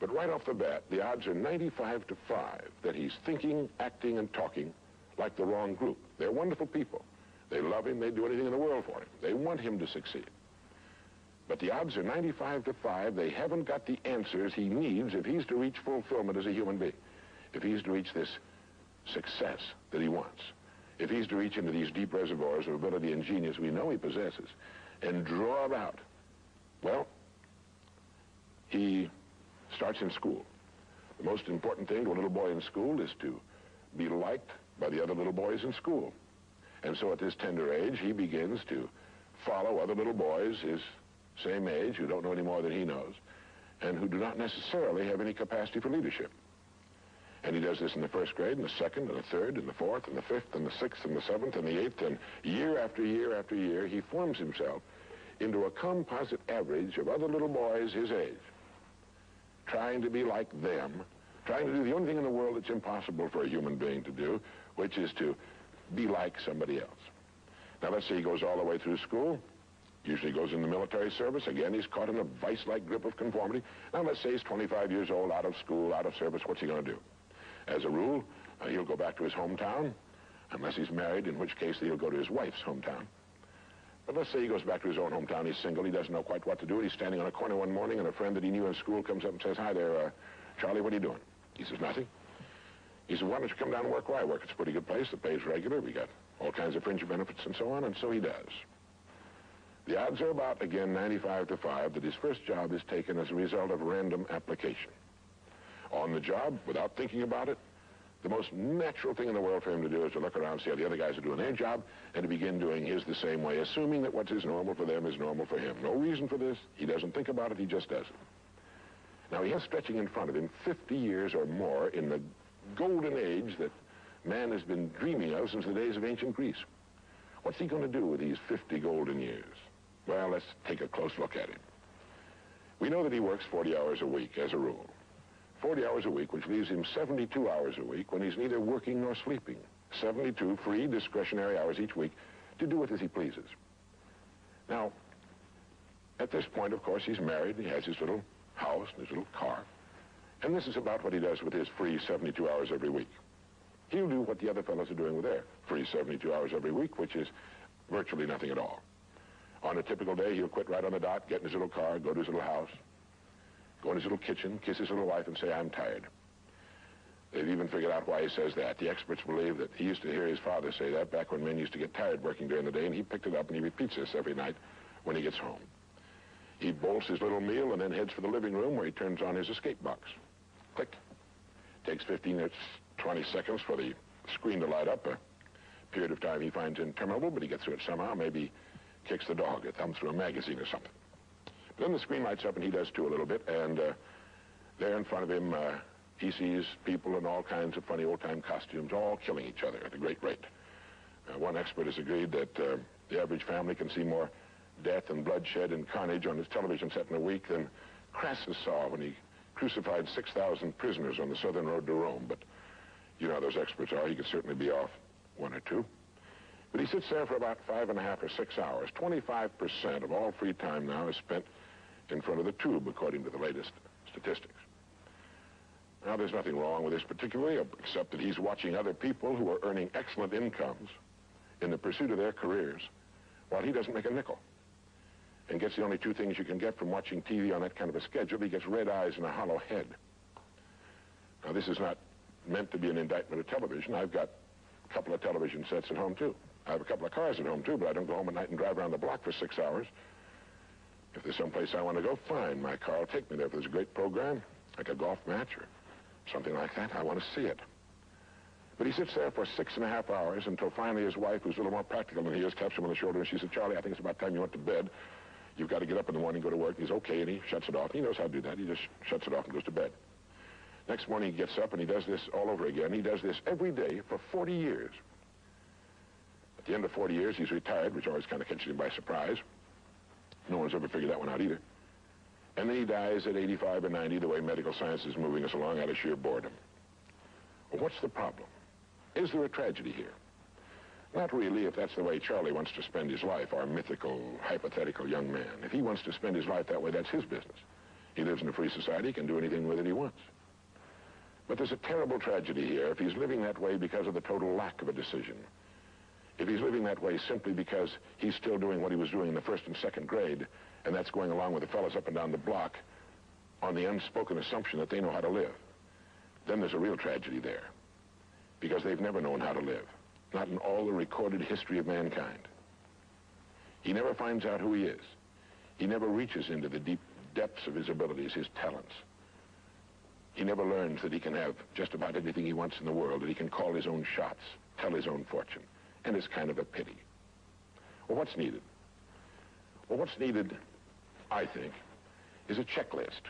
But right off the bat, the odds are 95 to 5 that he's thinking, acting, and talking like the wrong group. They're wonderful people. They love him. They'd do anything in the world for him. They want him to succeed. But the odds are 95 to 5 they haven't got the answers he needs if he's to reach fulfillment as a human being, if he's to reach this success that he wants, if he's to reach into these deep reservoirs of ability and genius we know he possesses and draw it out. Well, he starts in school. The most important thing to a little boy in school is to be liked by the other little boys in school. And so at this tender age, he begins to follow other little boys his same age who don't know any more than he knows and who do not necessarily have any capacity for leadership. And he does this in the first grade, and the second, and the third, and the fourth, and the fifth, and the sixth, and the seventh, and the eighth, and year after year after year, he forms himself into a composite average of other little boys his age, trying to be like them, trying to do the only thing in the world that's impossible for a human being to do, which is to be like somebody else. Now, let's say he goes all the way through school, usually goes in the military service. Again, he's caught in a vice-like grip of conformity. Now, let's say he's 25 years old, out of school, out of service. What's he going to do? As a rule, he'll go back to his hometown, unless he's married, in which case he'll go to his wife's hometown. But let's say he goes back to his own hometown. He's single. He doesn't know quite what to do. He's standing on a corner one morning, and a friend that he knew in school comes up and says, "Hi there, Charlie, what are you doing?" He says, "Nothing." He said, "Why don't you come down and work where I work? It's a pretty good place. The pay's regular. We got all kinds of fringe benefits and so on." And so he does. The odds are about, again, 95 to 5 that his first job is taken as a result of random application. On the job, without thinking about it, the most natural thing in the world for him to do is to look around, see how the other guys are doing their job, and to begin doing his the same way, assuming that what is normal for them is normal for him. No reason for this. He doesn't think about it. He just does it. Now, he has stretching in front of him 50 years or more in the golden age that man has been dreaming of since the days of ancient Greece. What's he going to do with these 50 golden years? Well, let's take a close look at him. We know that he works 40 hours a week as a rule. 40 hours a week, which leaves him 72 hours a week when he's neither working nor sleeping. 72 free discretionary hours each week to do with as he pleases. Now, at this point, of course, he's married. He has his little house and his little car. And this is about what he does with his free 72 hours every week. He'll do what the other fellows are doing with their free 72 hours every week, which is virtually nothing at all. On a typical day, he'll quit right on the dot, get in his little car, go to his little house, go in his little kitchen, kiss his little wife, and say, "I'm tired." They've even figured out why he says that. The experts believe that he used to hear his father say that back when men used to get tired working during the day, and he picked it up and he repeats this every night when he gets home. He bolts his little meal and then heads for the living room where he turns on his escape box. Click. Takes 15 or 20 seconds for the screen to light up, a period of time he finds interminable, but he gets through it somehow. Maybe kicks the dog a thumb through a magazine or something. But then the screen lights up, and he does too a little bit, and there in front of him, he sees people in all kinds of funny old-time costumes, all killing each other at a great rate. One expert has agreed that the average family can see more death and bloodshed and carnage on his television set in a week than Crassus saw when he crucified 6,000 prisoners on the southern road to Rome. But you know how those experts are. He could certainly be off one or two. But he sits there for about 5.5 or 6 hours. 25% of all free time now is spent in front of the tube, according to the latest statistics. Now, there's nothing wrong with this particularly, except that he's watching other people who are earning excellent incomes in the pursuit of their careers, while he doesn't make a nickel, and gets the only two things you can get from watching TV on that kind of a schedule. He gets red eyes and a hollow head. Now, this is not meant to be an indictment of television. I've got a couple of television sets at home, too. I have a couple of cars at home, too, but I don't go home at night and drive around the block for 6 hours. If there's someplace I want to go, fine. My car will take me there. If there's a great program, like a golf match or something like that, I want to see it. But he sits there for 6.5 hours until finally his wife, who's a little more practical than he is, taps him on the shoulder and she says, "Charlie, I think it's about time you went to bed. You've got to get up in the morning, go to work." He's okay, and he shuts it off. He knows how to do that. He just shuts it off and goes to bed. Next morning he gets up and he does this all over again. He does this every day for 40 years. At the end of 40 years, he's retired, which always kind of catches him by surprise. No one's ever figured that one out either. And then he dies at 85 or 90, the way medical science is moving us along, out of sheer boredom. Well, what's the problem? Is there a tragedy here? Not really, if that's the way Charlie wants to spend his life, our mythical, hypothetical young man. If he wants to spend his life that way, that's his business. He lives in a free society, he can do anything with it he wants. But there's a terrible tragedy here if he's living that way because of the total lack of a decision. If he's living that way simply because he's still doing what he was doing in the first and second grade, and that's going along with the fellows up and down the block on the unspoken assumption that they know how to live, then there's a real tragedy there, because they've never known how to live, not in all the recorded history of mankind. He never finds out who he is. He never reaches into the deep depths of his abilities, his talents. He never learns that he can have just about anything he wants in the world, that he can call his own shots, tell his own fortune, and it's kind of a pity. Well, what's needed? Well, what's needed, I think, is a checklist,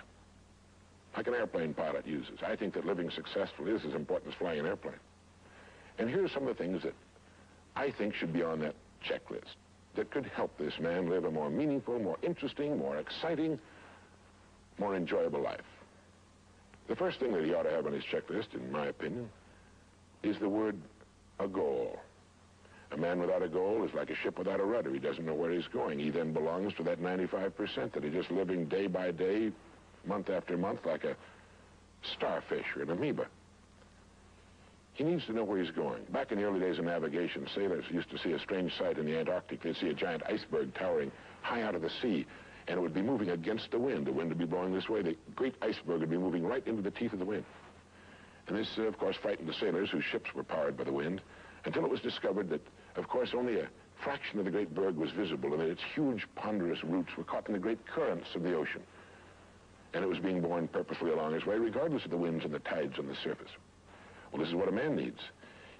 like an airplane pilot uses. I think that living successfully is as important as flying an airplane. And here's some of the things that I think should be on that checklist that could help this man live a more meaningful, more interesting, more exciting, more enjoyable life. The first thing that he ought to have on his checklist, in my opinion, is the word a goal. A man without a goal is like a ship without a rudder. He doesn't know where he's going. He then belongs to that 95% that are just living day by day, month after month, like a starfish or an amoeba. He needs to know where he's going. Back in the early days of navigation, sailors used to see a strange sight in the Antarctic. They'd see a giant iceberg towering high out of the sea, and it would be moving against the wind. The wind would be blowing this way. The great iceberg would be moving right into the teeth of the wind. And this, of course, frightened the sailors whose ships were powered by the wind, until it was discovered that, of course, only a fraction of the great berg was visible, and that its huge, ponderous roots were caught in the great currents of the ocean. And it was being borne purposely along its way, regardless of the winds and the tides on the surface. Well, this is what a man needs.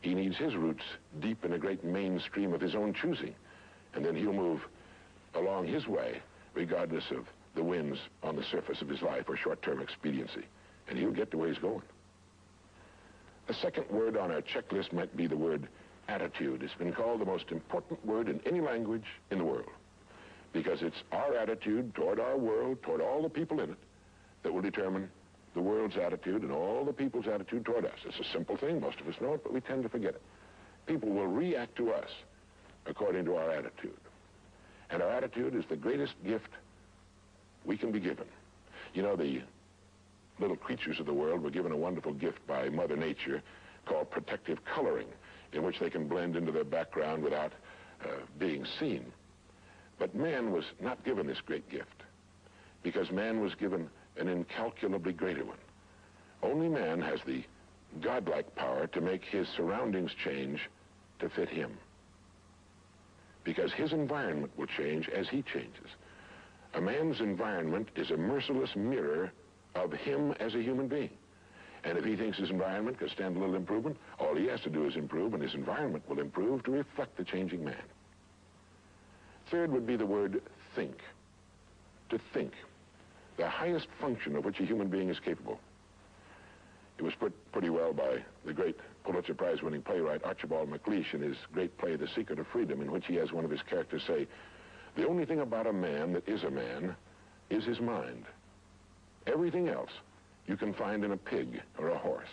He needs his roots deep in a great mainstream of his own choosing, and then he'll move along his way, regardless of the winds on the surface of his life or short-term expediency, and he'll get to where he's going. A second word on our checklist might be the word attitude. It's been called the most important word in any language in the world, because it's our attitude toward our world, toward all the people in it, that will determine the world's attitude and all the people's attitude toward us. It's a simple thing. Most of us know it, but we tend to forget it. People will react to us according to our attitude. And our attitude is the greatest gift we can be given. You know, the little creatures of the world were given a wonderful gift by Mother Nature called protective coloring, in which they can blend into their background without being seen. But man was not given this great gift, because man was given an incalculably greater one. Only man has the godlike power to make his surroundings change to fit him, because his environment will change as he changes. A man's environment is a merciless mirror of him as a human being. And if he thinks his environment can stand a little improvement, all he has to do is improve, and his environment will improve to reflect the changing man. Third would be the word think. To think. The highest function of which a human being is capable. It was put pretty well by the great Pulitzer Prize-winning playwright Archibald MacLeish in his great play, The Secret of Freedom, in which he has one of his characters say, "The only thing about a man that is a man is his mind. Everything else you can find in a pig or a horse."